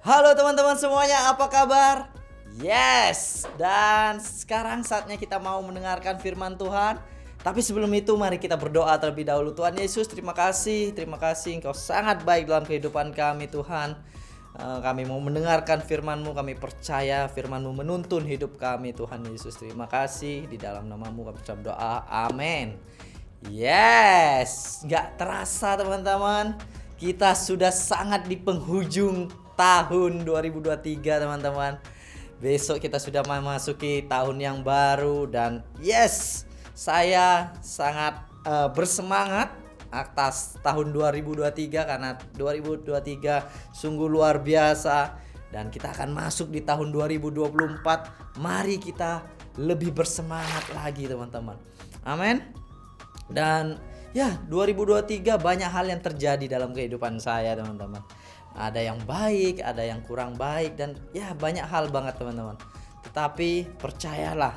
Halo teman-teman semuanya, apa kabar? Yes, dan sekarang saatnya kita mau mendengarkan firman Tuhan. Tapi sebelum itu mari kita berdoa terlebih dahulu. Tuhan Yesus, terima kasih Engkau sangat baik dalam kehidupan kami Tuhan. Kami mau mendengarkan firman-Mu, kami percaya firman-Mu menuntun hidup kami Tuhan Yesus. Terima kasih, di dalam nama-Mu kami ucap doa, amin. Yes, gak terasa teman-teman, kita sudah sangat di penghujung tahun 2023 teman-teman. Besok kita sudah memasuki tahun yang baru dan yes, saya sangat bersemangat atas tahun 2023 karena 2023 sungguh luar biasa dan kita akan masuk di tahun 2024. Mari kita lebih bersemangat lagi teman-teman. Amin. Dan ya 2023 banyak hal yang terjadi dalam kehidupan saya teman-teman. Ada yang baik, ada yang kurang baik dan ya banyak hal banget teman-teman. Tetapi percayalah,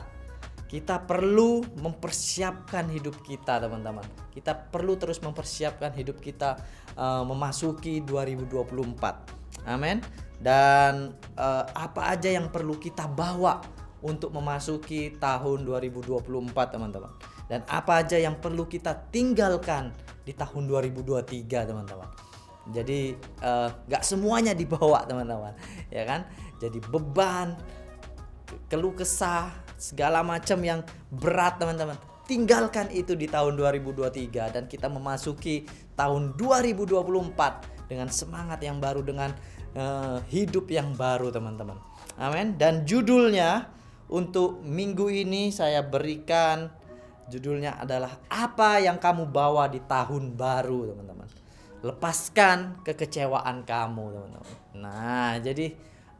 kita perlu mempersiapkan hidup kita teman-teman. Kita perlu terus mempersiapkan hidup kita memasuki 2024. Amin. Dan apa aja yang perlu kita bawa untuk memasuki tahun 2024 teman-teman. Dan apa aja yang perlu kita tinggalkan di tahun 2023 teman-teman. Jadi gak semuanya dibawa teman-teman, ya kan? Jadi beban, keluh kesah, segala macam yang berat teman-teman, tinggalkan itu di tahun 2023 dan kita memasuki tahun 2024 dengan semangat yang baru, dengan hidup yang baru teman-teman. Amin. Dan judulnya untuk minggu ini saya berikan, judulnya adalah apa yang kamu bawa di tahun baru teman-teman. Lepaskan kekecewaan kamu teman-teman. Nah jadi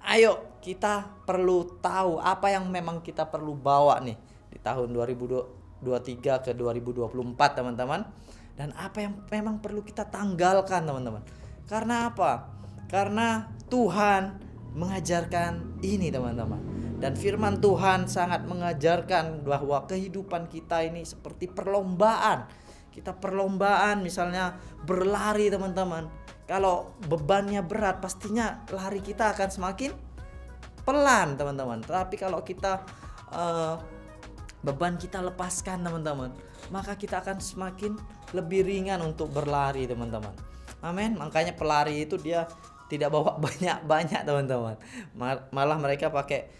ayo kita perlu tahu apa yang memang kita perlu bawa nih di tahun 2023 ke 2024 teman-teman. Dan apa yang memang perlu kita tanggalkan teman-teman. Karena apa? Karena Tuhan mengajarkan ini teman-teman. Dan firman Tuhan sangat mengajarkan bahwa kehidupan kita ini seperti perlombaan. Kita perlombaan misalnya berlari teman-teman. Kalau bebannya berat pastinya lari kita akan semakin pelan teman-teman. Tapi kalau kita beban kita lepaskan teman-teman, maka kita akan semakin lebih ringan untuk berlari teman-teman. Amin. Makanya pelari itu dia tidak bawa banyak-banyak teman-teman. Malah mereka pakai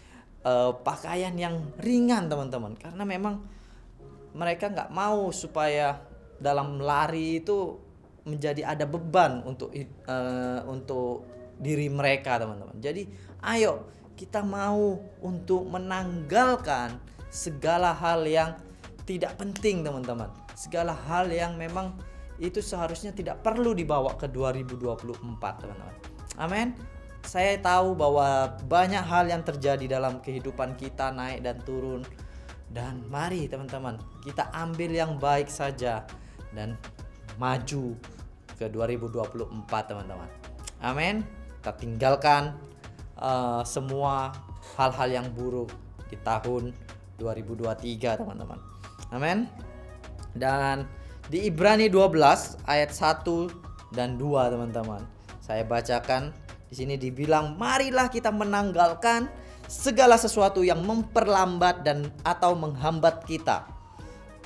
pakaian yang ringan teman-teman. Karena memang mereka nggak mau supaya dalam lari itu menjadi ada beban untuk diri mereka teman-teman. Jadi ayo kita mau untuk menanggalkan segala hal yang tidak penting teman-teman. Segala hal yang memang itu seharusnya tidak perlu dibawa ke 2024 teman-teman. Amin. Saya tahu bahwa banyak hal yang terjadi dalam kehidupan kita, naik dan turun. Dan mari teman-teman, kita ambil yang baik saja dan maju ke 2024 teman-teman. Amin. Kita tinggalkan semua hal-hal yang buruk di tahun 2023 teman-teman. Amin. Dan di Ibrani 12 ayat 1 dan 2 teman-teman. Saya bacakan di sini dibilang, marilah kita menanggalkan segala sesuatu yang memperlambat dan atau menghambat kita,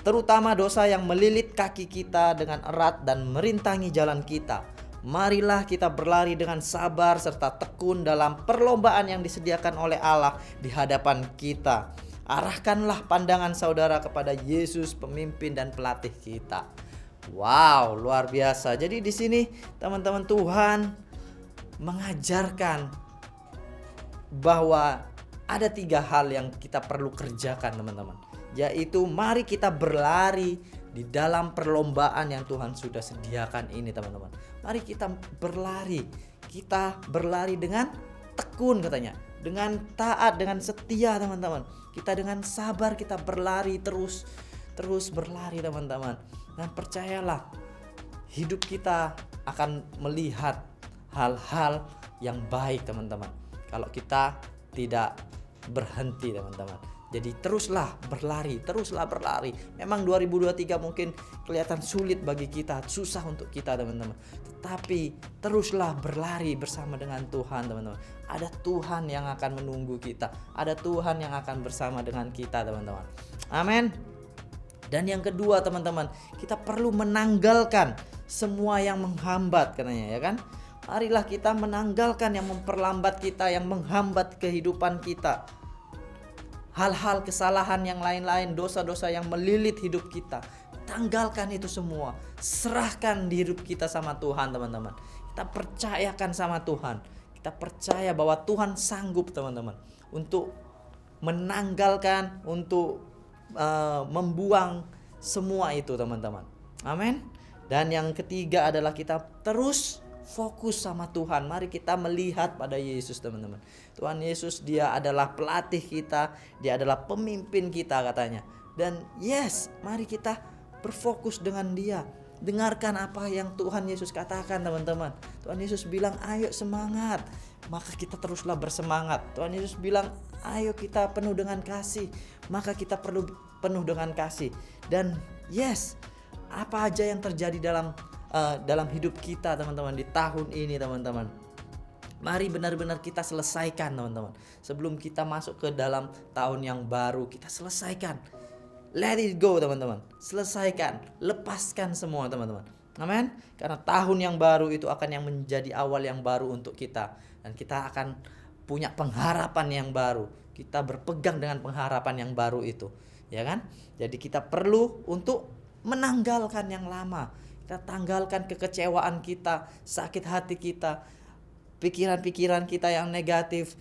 terutama dosa yang melilit kaki kita dengan erat dan merintangi jalan kita. Marilah kita berlari dengan sabar serta tekun dalam perlombaan yang disediakan oleh Allah di hadapan kita. Arahkanlah pandangan saudara kepada Yesus, pemimpin dan pelatih kita. Wow, luar biasa. Jadi di sini teman-teman, Tuhan mengajarkan bahwa ada 3 hal yang kita perlu kerjakan teman-teman. Yaitu mari kita berlari di dalam perlombaan yang Tuhan sudah sediakan ini teman-teman. Mari kita berlari. Kita berlari dengan tekun katanya. Dengan taat, dengan setia teman-teman. Kita dengan sabar kita berlari terus berlari teman-teman. Dan percayalah, hidup kita akan melihat hal-hal yang baik teman-teman. Kalau kita tidak berhenti teman-teman. Jadi teruslah berlari. Memang 2023 mungkin kelihatan sulit bagi kita, susah untuk kita teman-teman. Tetapi teruslah berlari bersama dengan Tuhan teman-teman. Ada Tuhan yang akan menunggu kita. Ada Tuhan yang akan bersama dengan kita teman-teman. Amin. Dan yang kedua teman-teman, kita perlu menanggalkan semua yang menghambat katanya ya kan. Marilah kita menanggalkan yang memperlambat kita, yang menghambat kehidupan kita. Hal-hal kesalahan yang lain-lain, dosa-dosa yang melilit hidup kita. Tanggalkan itu semua. Serahkan di hidup kita sama Tuhan teman-teman. Kita percayakan sama Tuhan. Kita percaya bahwa Tuhan sanggup teman-teman untuk menanggalkan, untuk membuang semua itu teman-teman. Amin. Dan yang ketiga adalah kita terus fokus sama Tuhan. Mari kita melihat pada Yesus teman-teman. Tuhan Yesus dia adalah pelatih kita, dia adalah pemimpin kita katanya. Dan yes, mari kita berfokus dengan dia. Dengarkan apa yang Tuhan Yesus katakan teman-teman. Tuhan Yesus bilang ayo semangat. Maka kita teruslah bersemangat. Tuhan Yesus bilang ayo kita penuh dengan kasih. Maka kita perlu penuh dengan kasih. Dan yes, apa aja yang terjadi dalam hidup kita teman-teman di tahun ini teman-teman, mari benar-benar kita selesaikan teman-teman. Sebelum kita masuk ke dalam tahun yang baru, kita selesaikan. Let it go teman-teman. Selesaikan, lepaskan semua teman-teman. Amin. Karena tahun yang baru itu akan yang menjadi awal yang baru untuk kita. Dan kita akan punya pengharapan yang baru. Kita berpegang dengan pengharapan yang baru itu, ya kan? Jadi kita perlu untuk menanggalkan yang lama. Kita tanggalkan kekecewaan kita, sakit hati kita, pikiran-pikiran kita yang negatif,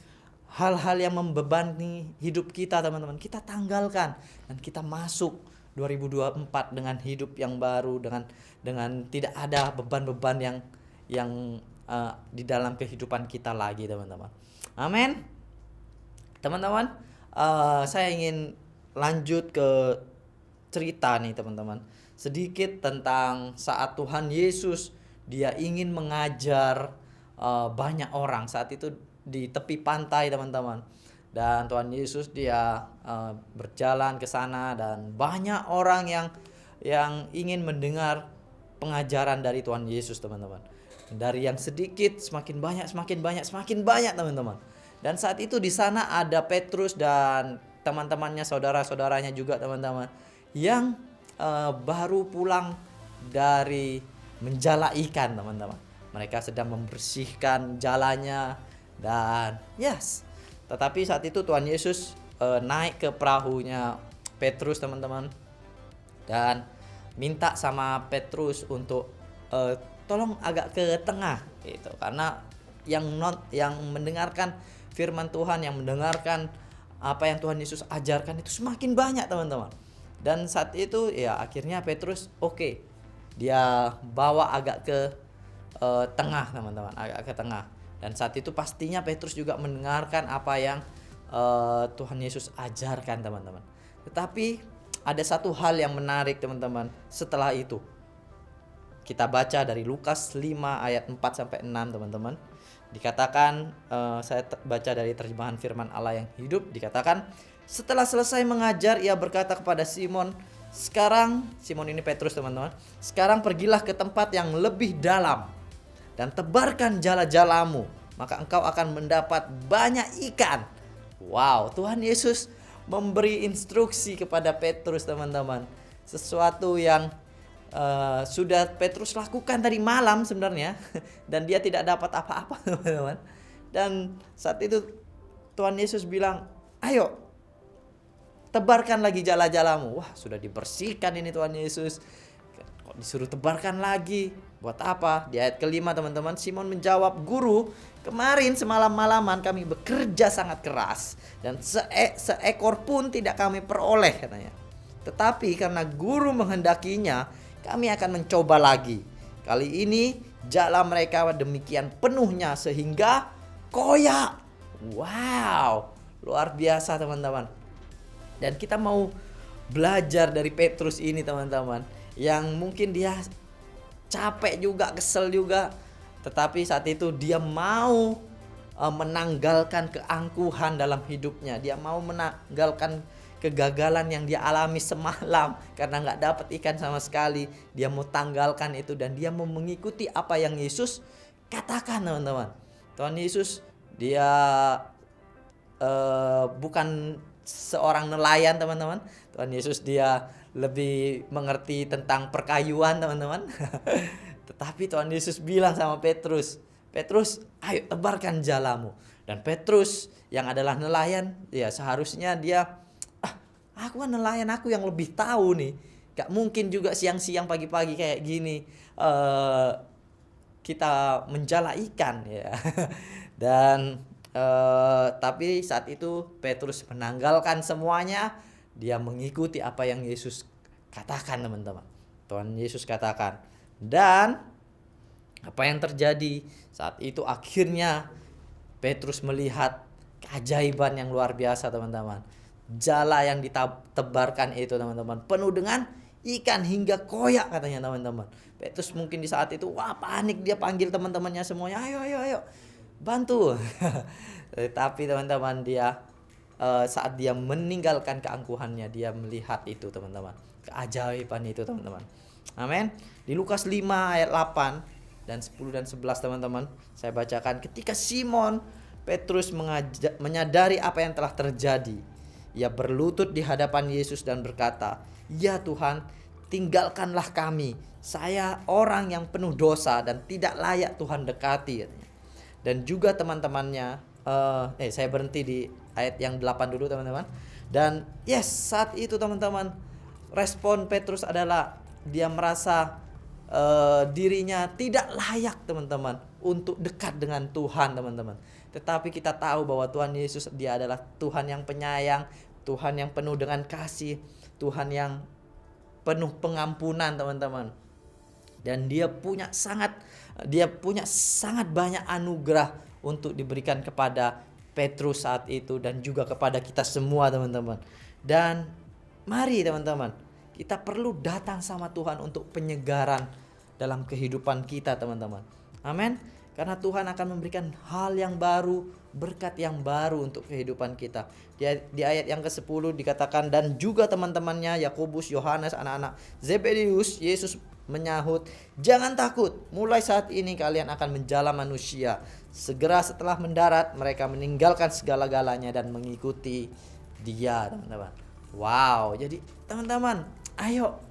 hal-hal yang membebani hidup kita teman-teman. Kita tanggalkan dan kita masuk 2024 dengan hidup yang baru, dengan tidak ada beban-beban yang di dalam kehidupan kita lagi teman-teman. Amin. Teman-teman, saya ingin lanjut ke cerita nih teman-teman. Sedikit tentang saat Tuhan Yesus dia ingin mengajar banyak orang saat itu di tepi pantai teman-teman. Dan Tuhan Yesus dia berjalan ke sana dan banyak orang yang ingin mendengar pengajaran dari Tuhan Yesus teman-teman. Dari yang sedikit semakin banyak teman-teman. Dan saat itu di sana ada Petrus dan teman-temannya, saudara-saudaranya juga teman-teman, yang baru pulang dari menjala ikan teman-teman. Mereka sedang membersihkan jalannya dan yes. Tetapi saat itu Tuhan Yesus naik ke perahunya Petrus teman-teman dan minta sama Petrus untuk tolong agak ke tengah gitu. Karena yang mendengarkan firman Tuhan, yang mendengarkan apa yang Tuhan Yesus ajarkan itu semakin banyak teman-teman. Dan saat itu ya akhirnya Petrus oke, dia bawa agak ke tengah teman-teman, agak ke tengah. Dan saat itu pastinya Petrus juga mendengarkan apa yang Tuhan Yesus ajarkan teman-teman. Tetapi ada satu hal yang menarik teman-teman setelah itu. Kita baca dari Lukas 5 ayat 4 sampai 6 teman-teman. Dikatakan, saya baca dari terjemahan firman Allah yang hidup, dikatakan, setelah selesai mengajar ia berkata kepada Simon ini Petrus teman-teman, sekarang pergilah ke tempat yang lebih dalam dan tebarkan jala-jalamu, maka engkau akan mendapat banyak ikan. Wow, Tuhan Yesus memberi instruksi kepada Petrus teman-teman, sesuatu yang sudah Petrus lakukan tadi malam sebenarnya dan dia tidak dapat apa-apa teman-teman. Dan saat itu Tuhan Yesus bilang, ayo tebarkan lagi jala-jalamu. Wah, sudah dibersihkan ini Tuhan Yesus, kok disuruh tebarkan lagi, buat apa? Di ayat kelima teman-teman, Simon menjawab, Guru, kemarin semalam-malaman kami bekerja sangat keras dan seekor pun tidak kami peroleh katanya. Tetapi karena Guru menghendakinya, kami akan mencoba lagi. Kali ini jala mereka demikian penuhnya sehingga koyak. Wow, luar biasa teman-teman. Dan kita mau belajar dari Petrus ini teman-teman, yang mungkin dia capek juga, kesel juga, tetapi saat itu dia mau menanggalkan keangkuhan dalam hidupnya. Dia mau menanggalkan kegagalan yang dia alami semalam karena nggak dapat ikan sama sekali, dia mau tanggalkan itu dan dia mau mengikuti apa yang Yesus katakan, teman-teman. Tuhan Yesus dia bukan seorang nelayan, teman-teman. Tuhan Yesus dia lebih mengerti tentang perkayuan, teman-teman. Tetapi Tuhan Yesus bilang sama Petrus, Petrus, ayo tebarkan jalamu. Dan Petrus yang adalah nelayan, ya seharusnya dia, aku kan nelayan, aku yang lebih tahu nih. Gak mungkin juga siang-siang pagi-pagi kayak gini kita menjala ikan, ya. Dan tapi saat itu Petrus menanggalkan semuanya, dia mengikuti apa yang Yesus katakan, teman-teman. Tuhan Yesus katakan. Dan apa yang terjadi saat itu, akhirnya Petrus melihat keajaiban yang luar biasa, teman-teman. Jala yang ditebarkan itu, teman-teman, penuh dengan ikan hingga koyak, katanya, teman-teman. Petrus mungkin di saat itu panik, dia panggil teman-temannya semuanya, ayo bantu. Tapi teman-teman, dia saat dia meninggalkan keangkuhannya, dia melihat itu, teman-teman, keajaiban itu, teman-teman. Amin. Di Lukas 5 ayat 8 dan 10 dan 11, teman-teman, saya bacakan. Ketika Simon Petrus menyadari apa yang telah terjadi, ia berlutut di hadapan Yesus dan berkata, "Ya Tuhan, tinggalkanlah kami. Saya orang yang penuh dosa dan tidak layak Tuhan dekati." Dan juga teman-temannya, saya berhenti di ayat yang 8 dulu, teman-teman. Dan saat itu, teman-teman, respon Petrus adalah dia merasa dirinya tidak layak, teman-teman, untuk dekat dengan Tuhan, teman-teman. Tetapi kita tahu bahwa Tuhan Yesus dia adalah Tuhan yang penyayang, Tuhan yang penuh dengan kasih, Tuhan yang penuh pengampunan, teman-teman. Dan dia punya sangat banyak anugerah untuk diberikan kepada Petrus saat itu dan juga kepada kita semua, teman-teman. Dan mari, teman-teman, kita perlu datang sama Tuhan untuk penyegaran dalam kehidupan kita, teman-teman. Amin. Karena Tuhan akan memberikan hal yang baru, berkat yang baru untuk kehidupan kita. Di ayat yang ke-10 dikatakan, dan juga teman-temannya Yakobus, Yohanes, anak-anak Zebedeus, Yesus menyahut, "Jangan takut, mulai saat ini kalian akan menjala manusia." Segera setelah mendarat, mereka meninggalkan segala-galanya dan mengikuti Dia, teman-teman. Wow, jadi teman-teman, ayo,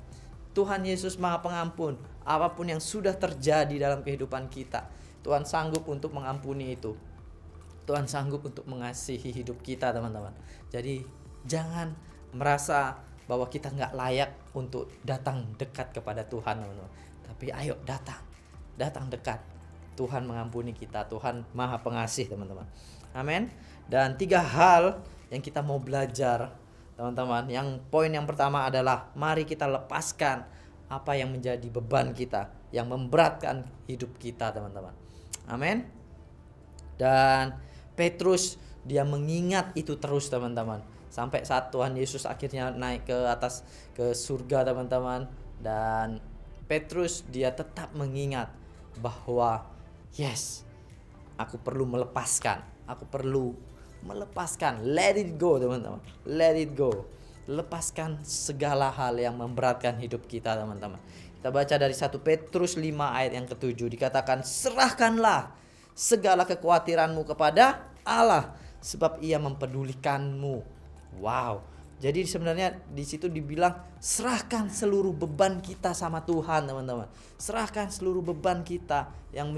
Tuhan Yesus Maha Pengampun. Apapun yang sudah terjadi dalam kehidupan kita, Tuhan sanggup untuk mengampuni itu. Tuhan sanggup untuk mengasihi hidup kita, teman-teman. Jadi jangan merasa bahwa kita gak layak untuk datang dekat kepada Tuhan, teman-teman. Tapi ayo datang dekat. Tuhan mengampuni kita, Tuhan Maha Pengasih, teman-teman. Amin. Dan 3 hal yang kita mau belajar, teman-teman. Yang poin yang pertama adalah mari kita lepaskan apa yang menjadi beban kita, yang memberatkan hidup kita, teman-teman. Amin. Dan Petrus dia mengingat itu terus, teman-teman, sampai saat Tuhan Yesus akhirnya naik ke atas ke surga, teman-teman. Dan Petrus dia tetap mengingat bahwa aku perlu melepaskan. Let it go, teman-teman. Let it go. Lepaskan segala hal yang memberatkan hidup kita, teman-teman. Kita baca dari 1 Petrus 5 ayat yang ke-7 dikatakan, "Serahkanlah segala kekhawatiranmu kepada Allah, sebab Ia mempedulikanmu." Wow. Jadi sebenarnya di situ dibilang serahkan seluruh beban kita sama Tuhan, teman-teman. Serahkan seluruh beban kita yang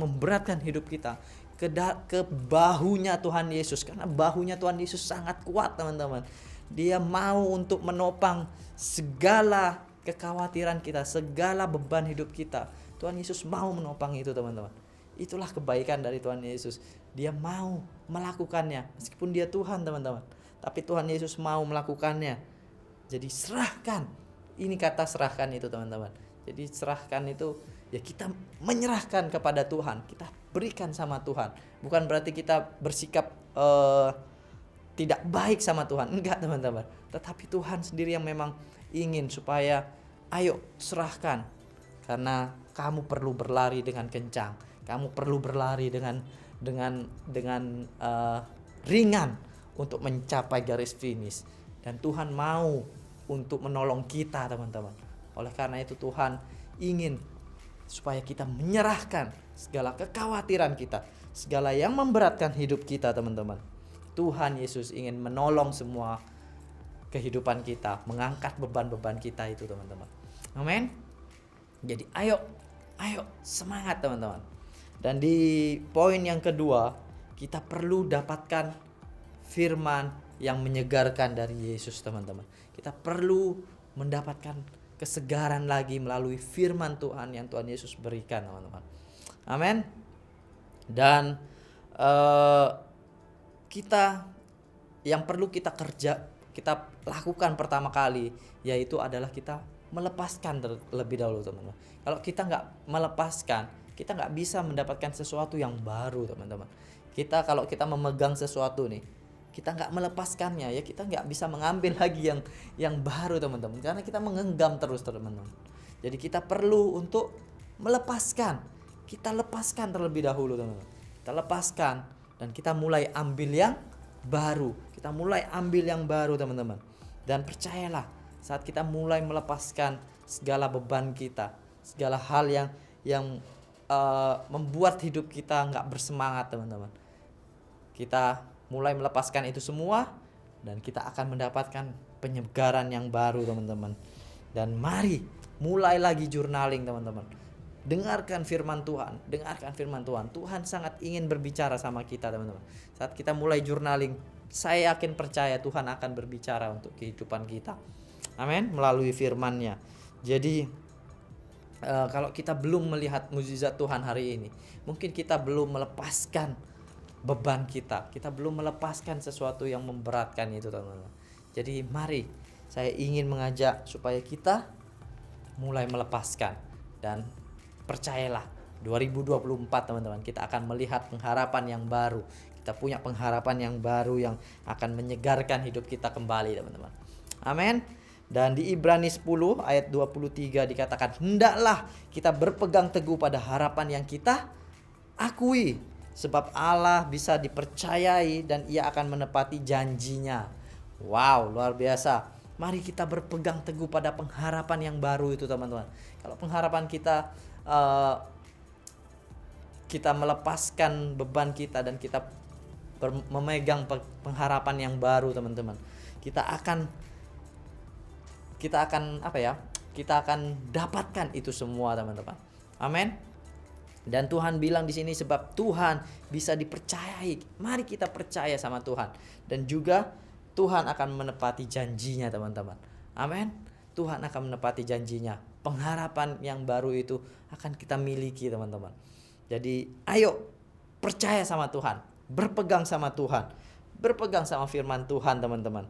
memberatkan hidup kita ke bahunya Tuhan Yesus, karena bahunya Tuhan Yesus sangat kuat, teman-teman. Dia mau untuk menopang segala kekhawatiran kita, segala beban hidup kita. Tuhan Yesus mau menopang itu, teman-teman. Itulah kebaikan dari Tuhan Yesus. Dia mau melakukannya meskipun dia Tuhan, teman-teman. Tapi Tuhan Yesus mau melakukannya. Jadi serahkan. Ini kata serahkan itu, teman-teman. Jadi serahkan itu ya kita menyerahkan kepada Tuhan. Kita berikan sama Tuhan. Bukan berarti kita bersikap tidak baik sama Tuhan. Enggak, teman-teman. Tetapi Tuhan sendiri yang memang ingin supaya ayo serahkan. Karena kamu perlu berlari dengan kencang. Kamu perlu berlari dengan ringan untuk mencapai garis finish. Dan Tuhan mau untuk menolong kita, teman-teman. Oleh karena itu Tuhan ingin supaya kita menyerahkan segala kekhawatiran kita, segala yang memberatkan hidup kita, teman-teman. Tuhan Yesus ingin menolong semua kehidupan kita, mengangkat beban-beban kita itu, teman-teman. Amin. Jadi ayo semangat, teman-teman. Dan di poin yang kedua, kita perlu dapatkan firman yang menyegarkan dari Yesus, teman-teman. Kita perlu mendapatkan kesegaran lagi melalui firman Tuhan yang Tuhan Yesus berikan, teman-teman. Amin. Dan kita yang perlu kita lakukan pertama kali, yaitu adalah kita melepaskan terlebih dahulu, teman-teman. Kalau kita nggak melepaskan, kita nggak bisa mendapatkan sesuatu yang baru, teman-teman. Kalau kita memegang sesuatu nih, kita nggak melepaskannya, ya kita nggak bisa mengambil lagi yang baru, teman-teman, karena kita menggenggam terus, teman-teman. Jadi kita perlu untuk melepaskan. Kita lepaskan terlebih dahulu, teman-teman. Kita lepaskan dan kita mulai ambil yang baru. Kita mulai ambil yang baru, teman-teman. Dan percayalah, saat kita mulai melepaskan segala beban kita, segala hal yang membuat hidup kita nggak bersemangat, teman-teman, kita mulai melepaskan itu semua dan kita akan mendapatkan penyegaran yang baru, teman-teman. Dan mari mulai lagi journaling, teman-teman. Dengarkan firman Tuhan. Tuhan sangat ingin berbicara sama kita, teman-teman. Saat kita mulai journaling, saya yakin percaya Tuhan akan berbicara untuk kehidupan kita. Amin, melalui firman-Nya. Jadi kalau kita belum melihat mukjizat Tuhan hari ini, mungkin kita belum melepaskan beban kita belum melepaskan sesuatu yang memberatkan itu, teman-teman. Jadi mari, saya ingin mengajak supaya kita mulai melepaskan. Dan percayalah, 2024, teman-teman, kita akan melihat pengharapan yang baru. Kita punya pengharapan yang baru yang akan menyegarkan hidup kita kembali, teman-teman. Amin. Dan di Ibrani 10 ayat 23 dikatakan, hendaklah kita berpegang teguh pada harapan yang kita akui, sebab Allah bisa dipercayai dan Ia akan menepati janjinya. Wow, luar biasa. Mari kita berpegang teguh pada pengharapan yang baru itu, teman-teman. Kalau pengharapan kita melepaskan beban kita dan kita memegang pengharapan yang baru, teman-teman, kita akan dapatkan itu semua, teman-teman. Amin. Dan Tuhan bilang di sini, sebab Tuhan bisa dipercayai. Mari kita percaya sama Tuhan, dan juga Tuhan akan menepati janjinya, teman-teman. Amin. Tuhan akan menepati janjinya. Pengharapan yang baru itu akan kita miliki, teman-teman. Jadi ayo percaya sama Tuhan, berpegang sama Tuhan, berpegang sama firman Tuhan, teman-teman.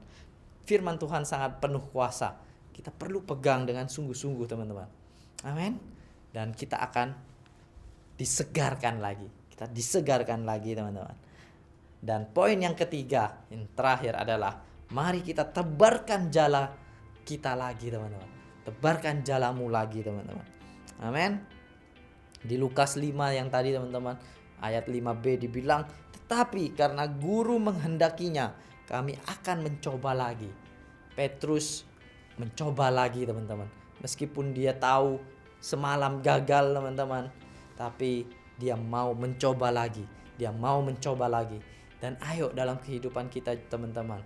Firman Tuhan sangat penuh kuasa. Kita perlu pegang dengan sungguh-sungguh, teman-teman. Amin. Dan kita akan disegarkan lagi. Kita disegarkan lagi, teman-teman. Dan poin yang ketiga, yang terakhir adalah mari kita tebarkan jala kita lagi, teman-teman. Tebarkan jalamu lagi, teman-teman. Amin. Di Lukas 5 yang tadi, teman-teman, ayat 5b dibilang, tetapi karena guru menghendakinya, kami akan mencoba lagi. Petrus mencoba lagi, teman-teman. Meskipun dia tahu semalam gagal, teman-teman, tapi dia mau mencoba lagi. Dia mau mencoba lagi. Dan ayo dalam kehidupan kita, teman-teman,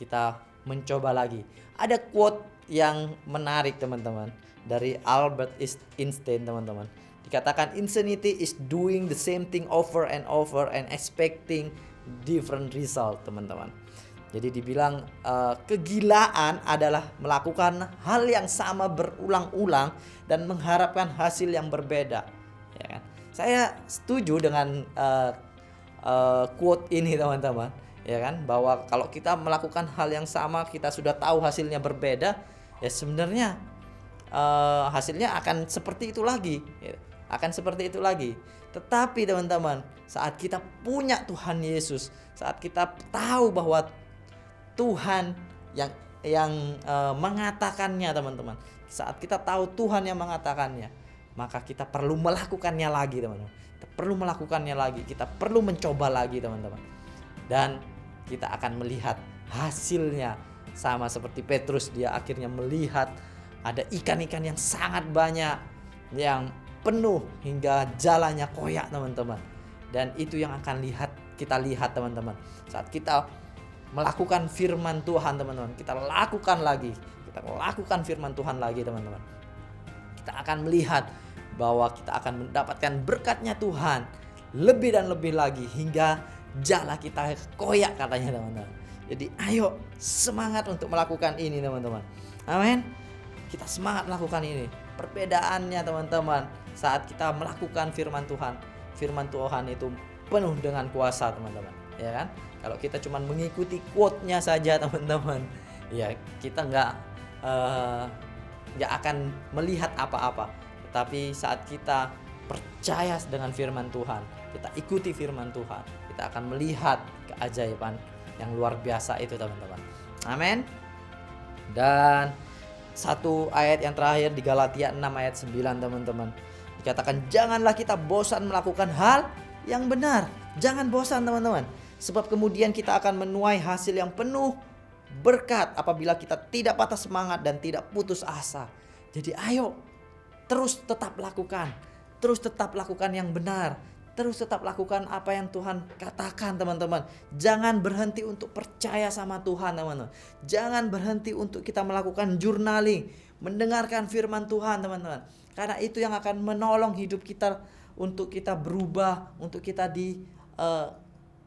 kita mencoba lagi. Ada quote yang menarik, teman-teman, dari Albert Einstein, teman-teman. Dikatakan, insanity is doing the same thing over and over and expecting different result, teman-teman. Jadi dibilang kegilaan adalah melakukan hal yang sama berulang-ulang dan mengharapkan hasil yang berbeda. Ya kan? Saya setuju dengan quote ini, teman-teman. Ya kan? Bahwa kalau kita melakukan hal yang sama, kita sudah tahu hasilnya berbeda, ya sebenarnya hasilnya akan seperti itu lagi. Akan seperti itu lagi. Tetapi, teman-teman, saat kita punya Tuhan Yesus, saat kita tahu bahwa Tuhan yang mengatakannya, teman-teman, saat kita tahu Tuhan yang mengatakannya, maka kita perlu melakukannya lagi, teman-teman. Kita perlu melakukannya lagi, kita perlu mencoba lagi, teman-teman. Dan kita akan melihat hasilnya Sama seperti Petrus, dia akhirnya melihat ada ikan-ikan yang sangat banyak, yang penuh hingga jalannya koyak teman-teman. Dan itu yang akan kita lihat teman-teman. Saat kita melakukan firman Tuhan teman-teman, kita lakukan firman Tuhan lagi teman-teman, kita akan melihat bahwa kita akan mendapatkan berkatnya Tuhan lebih dan lebih lagi hingga jala kita koyak katanya teman-teman. Jadi ayo semangat untuk melakukan ini teman-teman. Amin. Kita semangat melakukan ini. Perbedaannya teman-teman, saat kita melakukan firman Tuhan itu penuh dengan kuasa teman-teman, ya kan? Kalau kita cuma mengikuti quote-nya saja teman-teman, ya kita nggak akan melihat apa-apa. Tetapi saat kita percaya dengan firman Tuhan, kita ikuti firman Tuhan, kita akan melihat keajaiban yang luar biasa itu teman-teman. Amin. Dan satu ayat yang terakhir di Galatia 6 ayat 9 teman-teman, dikatakan janganlah kita bosan melakukan hal yang benar. Jangan bosan teman-teman, sebab kemudian kita akan menuai hasil yang penuh berkat apabila kita tidak patah semangat dan tidak putus asa. Jadi ayo terus tetap lakukan yang benar, terus tetap lakukan apa yang Tuhan katakan teman-teman. Jangan berhenti untuk percaya sama Tuhan teman-teman. Jangan berhenti untuk kita melakukan journaling, mendengarkan firman Tuhan teman-teman. Karena itu yang akan menolong hidup kita untuk kita berubah, untuk kita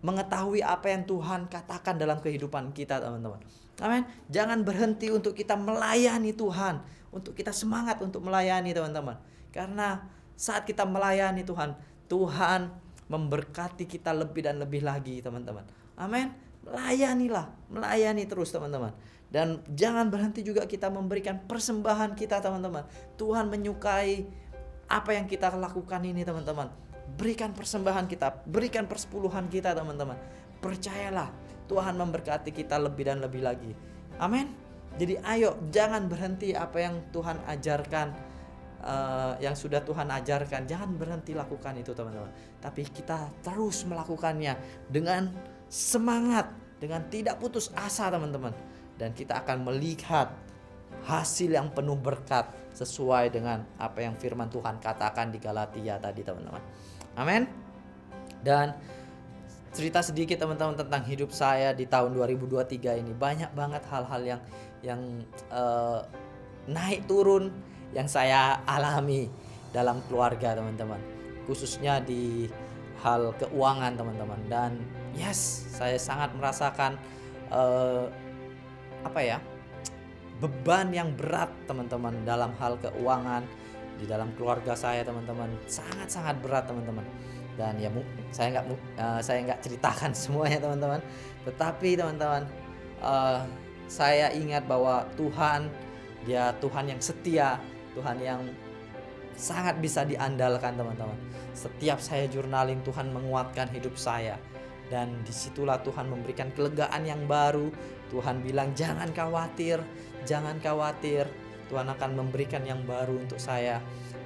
mengetahui apa yang Tuhan katakan dalam kehidupan kita teman-teman. Amin. Jangan berhenti untuk kita melayani Tuhan, untuk kita semangat untuk melayani teman-teman. Karena saat kita melayani Tuhan, Tuhan memberkati kita lebih dan lebih lagi teman-teman. Amin. Melayani terus teman-teman. Dan jangan berhenti juga kita memberikan persembahan kita teman-teman. Tuhan menyukai apa yang kita lakukan ini teman-teman. Berikan persembahan kita, berikan persepuluhan kita teman-teman. Percayalah, Tuhan memberkati kita lebih dan lebih lagi. Amin. Jadi ayo jangan berhenti apa yang Tuhan ajarkan, yang sudah Tuhan ajarkan. Jangan berhenti lakukan itu teman-teman. Tapi kita terus melakukannya dengan semangat, dengan tidak putus asa teman-teman. Dan kita akan melihat hasil yang penuh berkat sesuai dengan apa yang firman Tuhan katakan di Galatia tadi teman-teman. Amin. Dan cerita sedikit teman-teman tentang hidup saya di tahun 2023 ini. Banyak banget hal-hal yang naik turun yang saya alami dalam keluarga teman-teman. Khususnya di hal keuangan teman-teman. Dan saya sangat merasakan beban yang berat teman-teman dalam hal keuangan di dalam keluarga saya teman-teman. Sangat-sangat berat teman-teman. Dan saya nggak ceritakan semuanya teman-teman. Tetapi teman-teman, saya ingat bahwa Tuhan, Dia Tuhan yang setia, Tuhan yang sangat bisa diandalkan teman-teman. Setiap saya journaling, Tuhan menguatkan hidup saya. Dan disitulah Tuhan memberikan kelegaan yang baru. Tuhan bilang jangan khawatir. Tuhan akan memberikan yang baru untuk saya.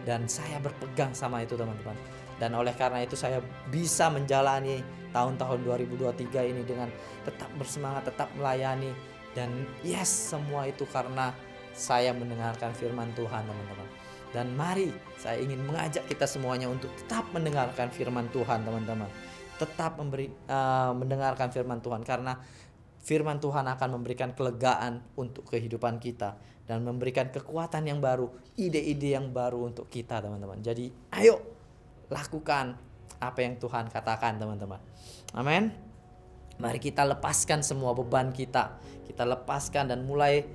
Dan saya berpegang sama itu teman-teman. Dan oleh karena itu saya bisa menjalani tahun-tahun 2023 ini dengan tetap bersemangat, tetap melayani. Dan semua itu karena saya mendengarkan firman Tuhan teman-teman. Dan mari saya ingin mengajak kita semuanya untuk tetap mendengarkan firman Tuhan teman-teman. Tetap mendengarkan firman Tuhan, karena firman Tuhan akan memberikan kelegaan untuk kehidupan kita dan memberikan kekuatan yang baru, ide-ide yang baru untuk kita teman-teman. Jadi ayo lakukan apa yang Tuhan katakan teman-teman. Amin. Mari kita lepaskan semua beban kita. Kita lepaskan dan mulai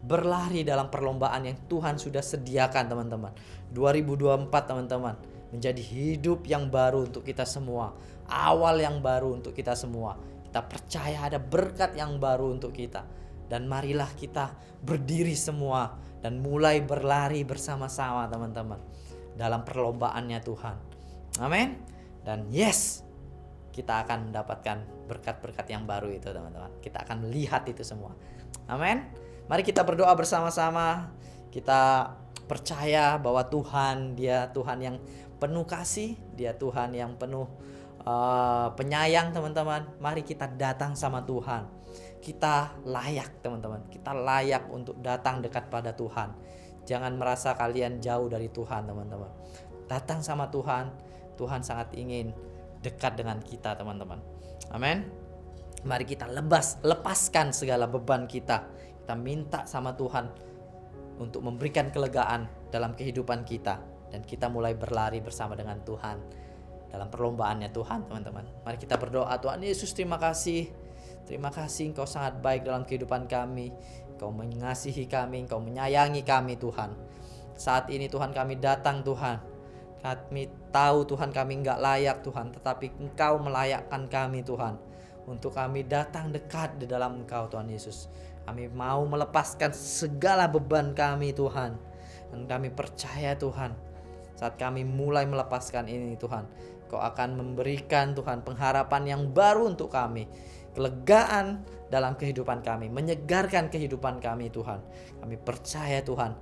berlari dalam perlombaan yang Tuhan sudah sediakan teman-teman. 2024 teman-teman menjadi hidup yang baru untuk kita semua. Awal yang baru untuk kita semua. Kita percaya ada berkat yang baru untuk kita. Dan marilah kita berdiri semua dan mulai berlari bersama-sama teman-teman dalam perlombaannya Tuhan. Amin. Dan kita akan mendapatkan berkat-berkat yang baru itu teman-teman. Kita akan melihat itu semua. Amin. Mari kita berdoa bersama-sama. Kita percaya bahwa Tuhan, Dia Tuhan yang penuh kasih, Dia Tuhan yang penuh penyayang teman-teman. Mari kita datang sama Tuhan. Kita layak teman-teman. Kita layak untuk datang dekat pada Tuhan. Jangan merasa kalian jauh dari Tuhan teman-teman. Datang sama Tuhan. Tuhan sangat ingin dekat dengan kita teman-teman. Amin. Mari kita lepaskan segala beban kita. Kita minta sama Tuhan untuk memberikan kelegaan dalam kehidupan kita. Dan kita mulai berlari bersama dengan Tuhan dalam perlombaannya Tuhan teman-teman. Mari kita berdoa. Tuhan Yesus, terima kasih. Terima kasih Engkau sangat baik dalam kehidupan kami. Engkau mengasihi kami, Engkau menyayangi kami Tuhan. Saat ini Tuhan kami datang Tuhan. Kami tahu Tuhan kami enggak layak Tuhan, tetapi Engkau melayakkan kami Tuhan. Untuk kami datang dekat di dalam Engkau Tuhan Yesus. Kami mau melepaskan segala beban kami Tuhan. Dan kami percaya Tuhan, saat kami mulai melepaskan ini Tuhan, Kau akan memberikan Tuhan pengharapan yang baru untuk kami. Kelegaan dalam kehidupan kami, menyegarkan kehidupan kami Tuhan. Kami percaya Tuhan,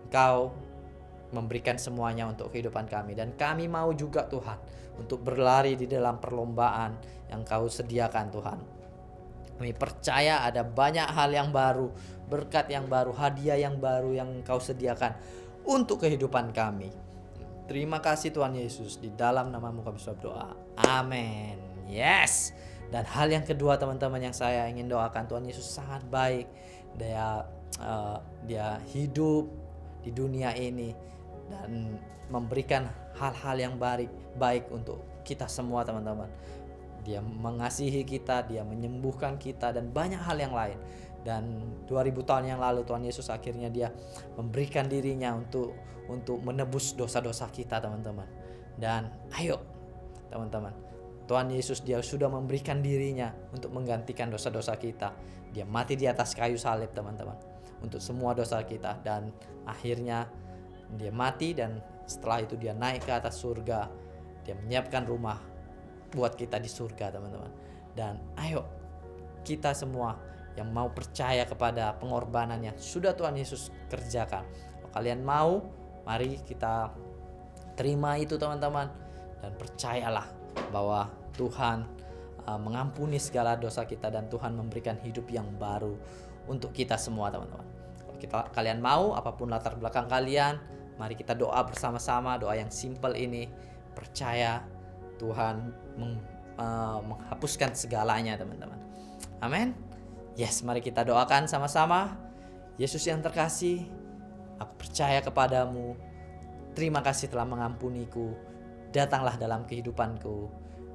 Engkau memberikan semuanya untuk kehidupan kami. Dan kami mau juga Tuhan untuk berlari di dalam perlombaan yang Kau sediakan Tuhan. Kami percaya ada banyak hal yang baru, berkat yang baru, hadiah yang baru yang Kau sediakan untuk kehidupan kami. Terima kasih Tuhan Yesus, di dalam nama-Mu kami berdoa. Amin. Yes. Dan hal yang kedua teman-teman yang saya ingin doakan, Tuhan Yesus sangat baik. Dia hidup di dunia ini dan memberikan hal-hal yang baik untuk kita semua teman-teman. Dia mengasihi kita, Dia menyembuhkan kita, dan banyak hal yang lain. Dan 2000 tahun yang lalu Tuhan Yesus akhirnya Dia memberikan dirinya untuk menebus dosa-dosa kita teman-teman. Dan ayo teman-teman, Tuhan Yesus Dia sudah memberikan dirinya untuk menggantikan dosa-dosa kita. Dia mati di atas kayu salib teman-teman, untuk semua dosa kita. Dan akhirnya Dia mati, dan setelah itu Dia naik ke atas surga. Dia menyiapkan rumah buat kita di surga teman-teman. Dan ayo kita semua yang mau percaya kepada pengorbanan yang sudah Tuhan Yesus kerjakan, kalau kalian mau, mari kita terima itu teman-teman. Dan percayalah bahwa Tuhan mengampuni segala dosa kita, dan Tuhan memberikan hidup yang baru untuk kita semua teman-teman. Kalau kalian mau, apapun latar belakang kalian, mari kita doa bersama-sama. Doa yang simple ini, percaya Tuhan menghapuskan segalanya teman-teman. Amin. Yes, mari kita doakan sama-sama. Yesus yang terkasih, aku percaya kepadamu. Terima kasih telah mengampuniku. Datanglah dalam kehidupanku,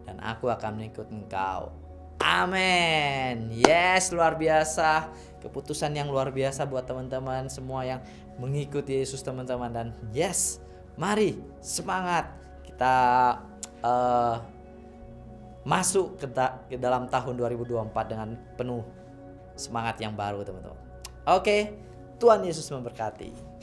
dan aku akan mengikut Engkau. Amin. Yes, luar biasa. Keputusan yang luar biasa buat teman-teman semua yang mengikuti Yesus teman-teman. Dan yes, mari semangat. Kita masuk ke dalam tahun 2024 dengan penuh semangat yang baru teman-teman. Oke, Tuhan Yesus memberkati.